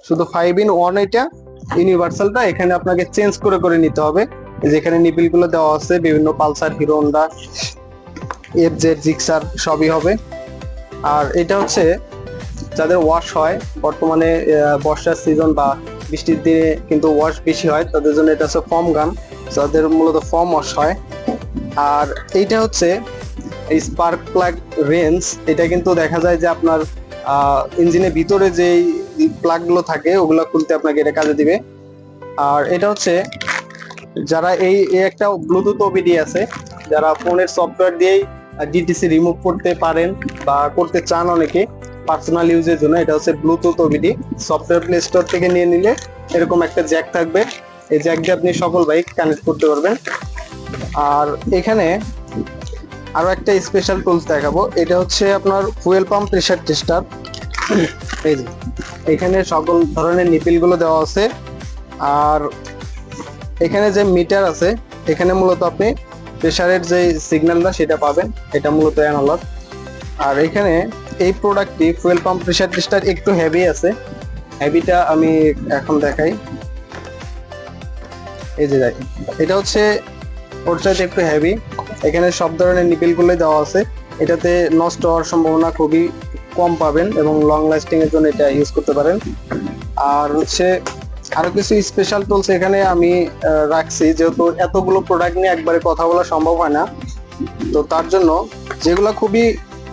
শুধু 5-in-1 এটা ইউনিভার্সালটা এখানে আপনাকে চেঞ্জ করে করে নিতে হবে। যেখানে নিপিল গুলো দেওয়া আছে বিভিন্ন Pulsar, hero Honda, FZ, Gixxer সবই হবে। আর এটা হচ্ছে যাদের ওয়াশ হয় বর্তমানে বর্ষার সিজন বা বৃষ্টির দিনে কিন্তু ওয়াশ বেশি হয়, তাদের জন্য এটা হচ্ছে ফর্ম গান, যাদের মূলত ফর্ম ওয়াশ হয়। আর এইটা হচ্ছে স্পার্ক প্লাগ রেঞ্জ। এটা কিন্তু দেখা যায় যে আপনার ইঞ্জিনের ভিতরে যে প্লাগ গুলো থাকে ওগুলো খুলতে আপনাকে এটা কাজে দিবে। আর এটা হচ্ছে যারা এই একটা ব্লুটুথ ওবিডি আছে, যারা ফোনের সফটওয়্যার দিয়েই ডিটিসি রিমুভ করতে পারেন বা করতে চান অনেকে পার্সোনাল ইউজের জন্য, এটা হচ্ছে Bluetooth OBD. Software play store থেকে নিয়ে নিলে এরকম একটা জ্যাক থাকবে, এই জ্যাক দিয়ে আপনি সকল বাইক কানেক্ট করতে পারবেন। আর এখানে আরো একটা স্পেশাল টুলস দেখাবো, এটা হচ্ছে আপনার ফুয়েল পাম্প প্রেসার টেস্টার। এই যে এখানে সকল ধরনের নিপিল গুলো দেওয়া আছে। আর এখানে যে মিটার আছে এখানে মূলত আপনি প্রেসারের যে সিগন্যালটা সেটা পাবেন, এটা মূলত অ্যানালগ। আর এখানে এই প্রোডাক্টটি ফুয়েল পাম্প প্রেসার টেস্টার একটু হেভি আছে, হেভিটা আমি এখন দেখাই। এই যে দেখেন এটা হচ্ছে ওর চাইতে একটু হেভি, এখানে সব ধরনের নিপিল গুলোই দেওয়া আছে। এটাতে নষ্ট হওয়ার সম্ভাবনা খুবই কম পাবেন এবং লং লাস্টিং এর জন্য এটা ইউজ করতে পারেন। আর হচ্ছে আরো কিছু স্পেশাল টুলস এখানে আমি রাখছি, যেহেতু এতগুলো প্রোডাক্ট নিয়ে একবারে কথা বলা সম্ভব হয় না, তো তার জন্য যেগুলো খুবই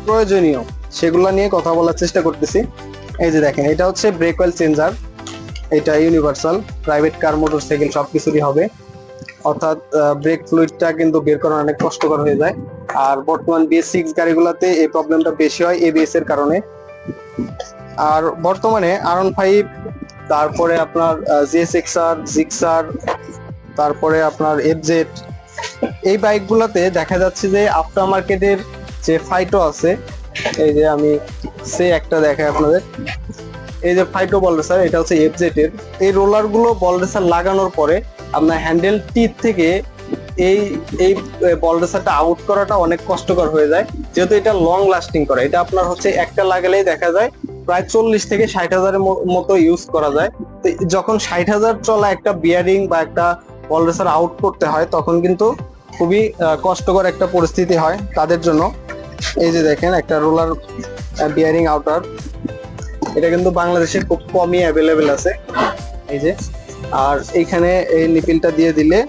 প্রয়োজনীয় সেগুলো নিয়ে কথা বলার চেষ্টা করতেছি। এই যে দেখেন এটা হচ্ছে ব্রেক অয়েল চেঞ্জার, এটা ইউনিভার্সাল, প্রাইভেট কার, মোটরসাইকেল সবকিছুরই হবে। অর্থাৎ ব্রেক ফ্লুইডটা কিন্তু বের করা অনেক কষ্টকর হয়ে যায়। আর বর্তমান BS6 গাড়িগুলোতে এই প্রবলেমটা বেশি হয় ABS এর কারণে। আর বর্তমানে R15, তারপরে আপনার GSXR, জিক্সার, তারপরে আপনার FZ, এই বাইকগুলোতে দেখা যাচ্ছে যে আফটার মার্কেটের যে ফাইটো আছে, এই যে আমি সে একটা দেখাই আপনাদের, এই যে ফাইটো বল রেসার, এটা হচ্ছে FZ এর। এই রোলার গুলো বল রেসার লাগানোর পরে আপনার হ্যান্ডেল টিপ থেকে এই এই বল রেসারটা আউট করাটা অনেক কষ্টকর হয়ে যায়, যেহেতু এটা লং লাস্টিং করে। এটা আপনার হচ্ছে একটা লাগালেই দেখা যায় প্রায় 40 থেকে 60,000-এর মতো ইউজ করা যায়। তো যখন 60,000 চলা একটা বিয়ারিং বা একটা বল রেসার আউট করতে হয় তখন কিন্তু খুবই কষ্টকর একটা পরিস্থিতি হয় তাদের জন্য। এই যে দেখেন একটা রোলার বিয়ারিং আউটার, এটা কিন্তু বাংলাদেশে খুব কমই অ্যাভেলেবেল আছে। এই যে, আর এইখানে এই নিপিলটা দিয়ে দিলে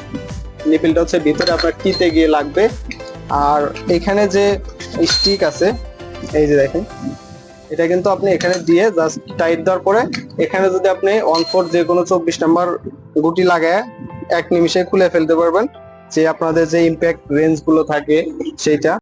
নিপিলটা হচ্ছে ভিতরে আপনার টিতে গিয়ে লাগবে। আর এখানে যে স্টিক আছে, এই যে দেখেন, এটা কিন্তু আপনি এখানে দিয়ে জাস্ট টাইট দেওয়ার পরে এখানে যদি আপনি 1/4 যে কোনো 24 নাম্বার গুটি লাগায় 1 নিমিষে খুলে ফেলতে পারবেন, যে আপনাদের যে ইম্প্যাক্ট রেঞ্জ গুলো থাকে সেইটা।